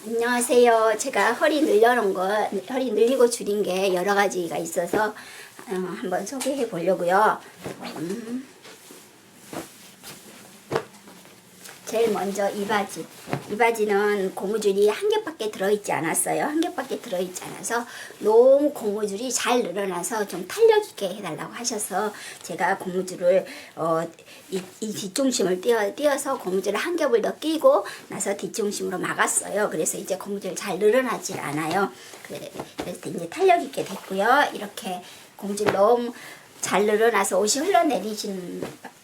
안녕하세요. 제가 허리 허리 늘리고 줄인 게 여러 가지가 있어서 한번 소개해 보려고요. 제일 먼저 이 바지. 이 바지는 고무줄이 한 겹밖에 들어있지 않았어요. 한 겹밖에 들어있지 않아서 너무 고무줄이 잘 늘어나서 좀 탄력 있게 해달라고 하셔서 제가 고무줄을 이 뒷중심을 띄어서 고무줄을 한 겹을 더 끼고 나서 뒷중심으로 막았어요. 그래서 이제 고무줄 잘 늘어나질 않아요. 그래서 이제 탄력 있게 됐고요. 이렇게 고무줄 너무 잘 늘어나서 옷이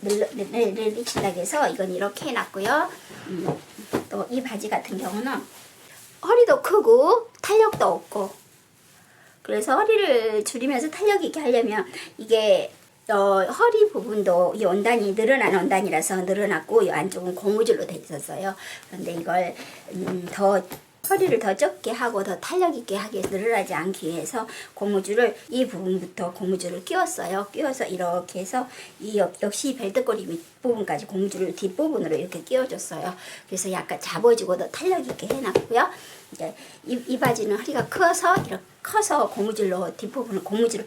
늘리신다고 해서 이건 이렇게 해놨고요. 또 이 바지 같은 경우는 허리도 크고 탄력도 없고, 그래서 허리를 줄이면서 탄력 있게 하려면 이게 허리 부분도 이 원단이 늘어난 원단이라서 늘어났고 이 안쪽은 고무줄로 돼 있었어요. 그런데 이걸 더 허리를 더 적게 하고 더 탄력 있게 하기 위해서 늘어나지 않기 위해서 고무줄을 이 부분부터 고무줄을 끼웠어요. 끼워서 이렇게 해서 역시 벨트꼬리 밑부분까지 고무줄을 뒷부분으로 이렇게 끼워줬어요. 그래서 약간 잡아주고 더 탄력 있게 해놨고요. 이제 이 바지는 허리가 커서 고무줄로 뒷부분은 고무줄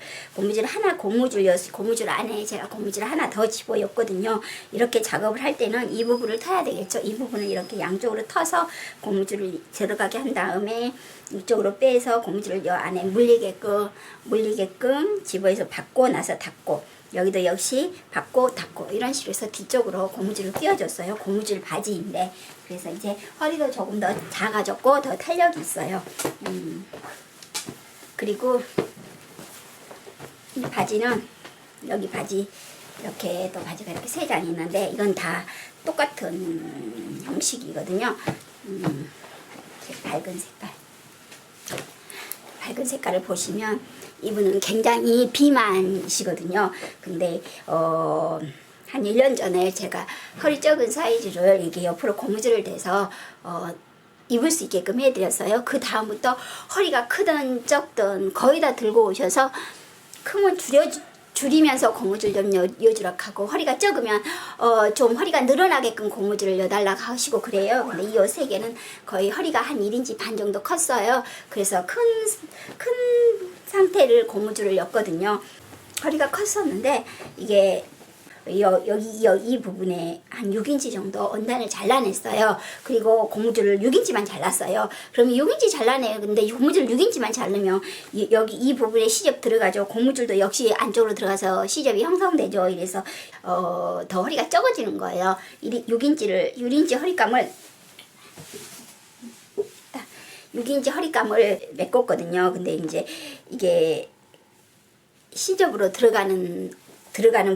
안에 제가 고무줄을 하나 더 집어였거든요. 이렇게 작업을 할 때는 이 부분을 터야 되겠죠. 이 부분을 이렇게 양쪽으로 터서 고무줄을 들어가게 한 다음에 이쪽으로 빼서 고무줄을 이 안에 물리게끔 집어서 받고 나서 닫고, 여기도 역시 받고 닫고 이런 식으로 해서 뒤쪽으로 고무줄을 끼워줬어요. 고무줄 바지인데, 그래서 이제 허리도 조금 더 작아졌고 더 탄력이 있어요. 그리고 이 바지는 여기 바지 이렇게 또 바지가 이렇게 세 장이 있는데 이건 다 똑같은 형식이거든요. 밝은 색깔을 보시면 이분은 굉장히 비만이시거든요. 근데 한 1년 전에 제가 허리 적은 사이즈를 이게 옆으로 고무줄을 대서 입을 수 있게끔 해드렸어요. 그 다음부터 허리가 크든 적든 거의 다 들고 오셔서 크면 줄이면서 고무줄 좀 여주락 하고, 허리가 적으면 좀 허리가 늘어나게끔 고무줄을 여달라고 하시고 그래요. 근데 이 옷 세 개는 거의 허리가 한 1인치 반 정도 컸어요. 그래서 큰 상태를 고무줄을 였거든요. 허리가 컸었는데 이게 이 부분에 한 6인치 정도 원단을 잘라냈어요. 그리고 고무줄을 6인치만 잘랐어요. 그러면 6인치 잘라내요. 근데 고무줄 6인치만 자르면 여기 이 부분에 시접 들어가죠. 고무줄도 역시 안쪽으로 들어가서 시접이 형성되죠. 이래서 더 허리가 적어지는 거예요. 6인치 허리감을 메꿨거든요. 근데 이제 이게 시접으로 들어가는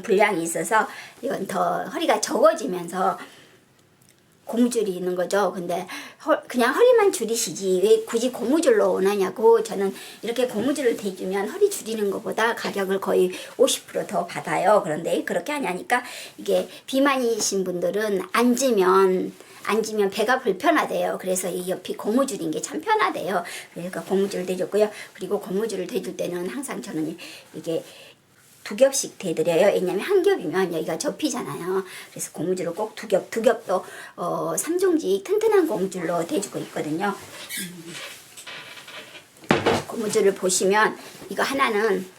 분량이 있어서 이건 더 허리가 적어지면서 고무줄이 있는 거죠. 근데 그냥 허리만 줄이시지 왜 굳이 고무줄로 원하냐고. 저는 이렇게 고무줄을 대주면 허리 줄이는 것보다 가격을 거의 50% 더 받아요. 그런데 그렇게 하냐니까 이게 비만이신 분들은 앉으면 배가 불편하대요. 그래서 이 옆이 고무줄인 게 참 편하대요. 그러니까 고무줄을 대줬고요. 그리고 고무줄을 대줄 때는 항상 저는 이게 2겹씩 대드려요. 왜냐면 한 겹이면 여기가 접히잖아요. 그래서 고무줄을 꼭 2겹도 3종직 튼튼한 고무줄로 대주고 있거든요. 고무줄을 보시면 이거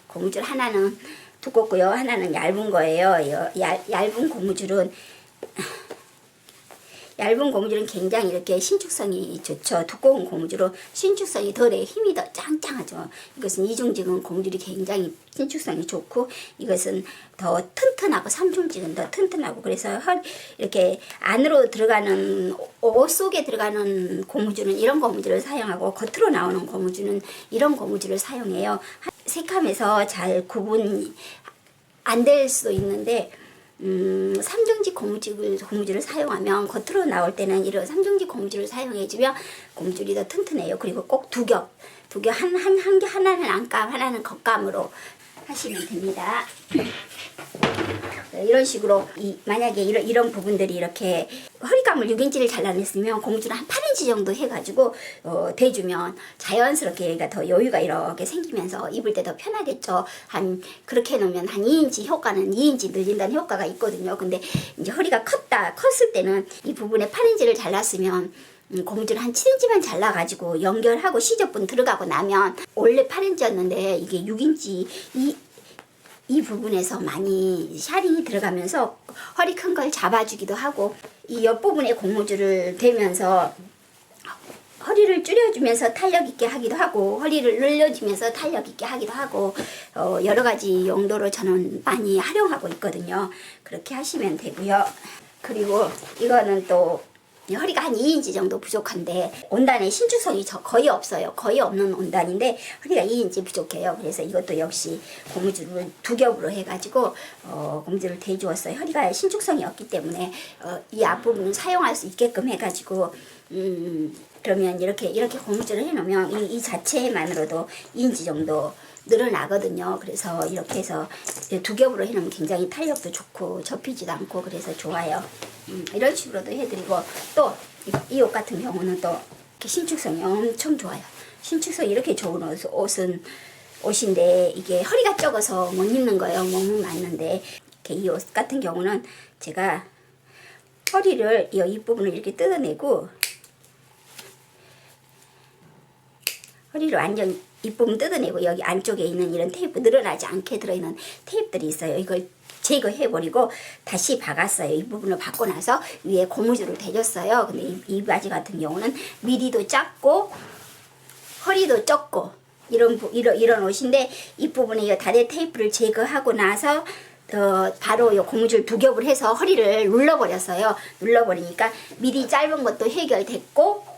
고무줄 하나는 두껍고요. 하나는 얇은 거예요. 얇은 고무줄은 굉장히 이렇게 신축성이 좋죠. 두꺼운 고무줄은 신축성이 덜해 힘이 더 짱짱하죠. 이것은 이중직은 고무줄이 굉장히 신축성이 좋고, 이것은 더 튼튼하고 3중직은 더 튼튼하고, 그래서 이렇게 안으로 들어가는 옷 속에 들어가는 고무줄은 이런 고무줄을 사용하고, 겉으로 나오는 고무줄은 이런 고무줄을 사용해요. 색감에서 잘 구분이 안 될 수도 있는데 3중직 고무줄을 사용하면 겉으로 나올 때는 이런 3중직 고무줄을 사용해주면 고무줄이 더 튼튼해요. 그리고 꼭 2겹 한 개, 하나는 안감 하나는 겉감으로 하시면 됩니다. 이런 식으로 만약에 이런 부분들이 이렇게 허리감을 6인치를 잘라냈으면 고무줄을 한 8인치 정도 해가지고 대주면 자연스럽게 여기가 더 여유가 이렇게 생기면서 입을 때 더 편하겠죠. 그렇게 해놓으면 한 2인치 효과는 2인치 늘린다는 효과가 있거든요. 근데 이제 허리가 컸을 때는 이 부분에 8인치를 잘랐으면 고무줄 한 7인치만 잘라가지고 연결하고 시접분 들어가고 나면 원래 8인치였는데 이게 6인치 이 부분에서 많이 샤링이 들어가면서 허리 큰 걸 잡아주기도 하고 이 옆부분에 고무줄을 대면서 허리를 줄여주면서 탄력 있게 하기도 하고 허리를 늘려주면서 탄력 있게 하기도 하고 여러 가지 용도로 저는 많이 활용하고 있거든요. 그렇게 하시면 되고요. 그리고 이거는 또 허리가 한 2인치 정도 부족한데 온단에 신축성이 거의 없어요. 거의 없는 온단인데 허리가 2인치 부족해요. 그래서 이것도 역시 고무줄을 두 겹으로 해가지고 고무줄을 대주었어요. 허리가 신축성이 없기 때문에 이 앞부분을 사용할 수 있게끔 해가지고 그러면 이렇게 고무줄을 해놓으면 이 자체만으로도 2인치 정도 늘어나거든요. 그래서 이렇게 해서 두 겹으로 해놓으면 굉장히 탄력도 좋고 접히지도 않고 그래서 좋아요. 이런 식으로도 해드리고 또 이 옷 같은 경우는 또 이렇게 신축성이 엄청 좋아요. 신축성이 이렇게 좋은 옷인데 이게 허리가 적어서 못 입는 거예요. 몸은 맞는데 이렇게 이 옷 같은 경우는 제가 허리를 이 윗부분을 이렇게 뜯어내고 허리를 완전 윗부분 뜯어내고 여기 안쪽에 있는 이런 테이프 늘어나지 않게 들어있는 테이프들이 있어요. 이걸 제거해버리고 다시 박았어요. 이 부분을 박고 나서 위에 고무줄을 대줬어요. 근데 이 바지 같은 경우는 미리도 작고 허리도 적고 이런 옷인데 이 부분에 이 다대 테이프를 제거하고 나서 바로 요 고무줄 두 겹을 해서 허리를 눌러버렸어요. 눌러버리니까 미리 짧은 것도 해결됐고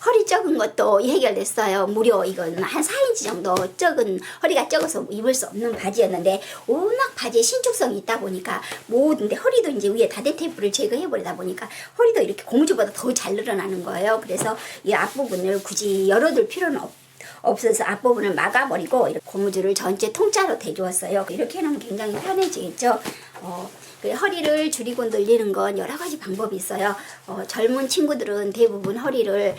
허리 적은 것도 해결됐어요. 무려 이건 한 4인치 정도 적은 허리가 적어서 입을 수 없는 바지였는데 워낙 바지에 신축성이 있다 보니까 모든데 허리도 이제 위에 다대 테이프를 제거해버리다 보니까 허리도 이렇게 고무줄보다 더 잘 늘어나는 거예요. 그래서 이 앞부분을 굳이 열어둘 필요는 없어서 앞부분을 막아버리고 이렇게 고무줄을 전체 통짜로 대주었어요. 이렇게 해놓으면 굉장히 편해지겠죠. 허리를 줄이고 늘리는 건 여러 가지 방법이 있어요. 젊은 친구들은 대부분 허리를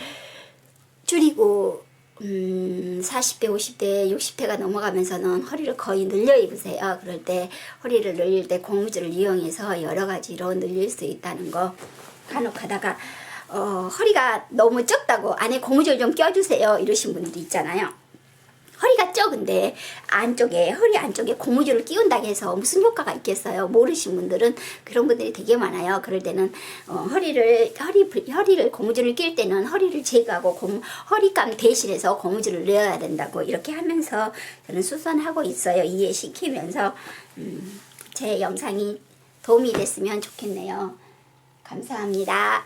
줄이고 40대, 50대, 60대가 넘어가면서는 허리를 거의 늘려 입으세요. 그럴 때 허리를 늘릴 때 고무줄을 이용해서 여러 가지로 늘릴 수 있다는 거. 간혹 가다가 허리가 너무 적다고 안에 고무줄 좀 껴주세요 이러신 분들이 있잖아요. 허리가 적은데 허리 안쪽에 고무줄을 끼운다고 해서 무슨 효과가 있겠어요? 모르신 분들은 그런 분들이 되게 많아요. 그럴 때는 허리를 고무줄을 낄 때는 허리를 제거하고 허리감 대신해서 고무줄을 넣어야 된다고 이렇게 하면서 저는 수선하고 있어요. 이해시키면서 제 영상이 도움이 됐으면 좋겠네요. 감사합니다.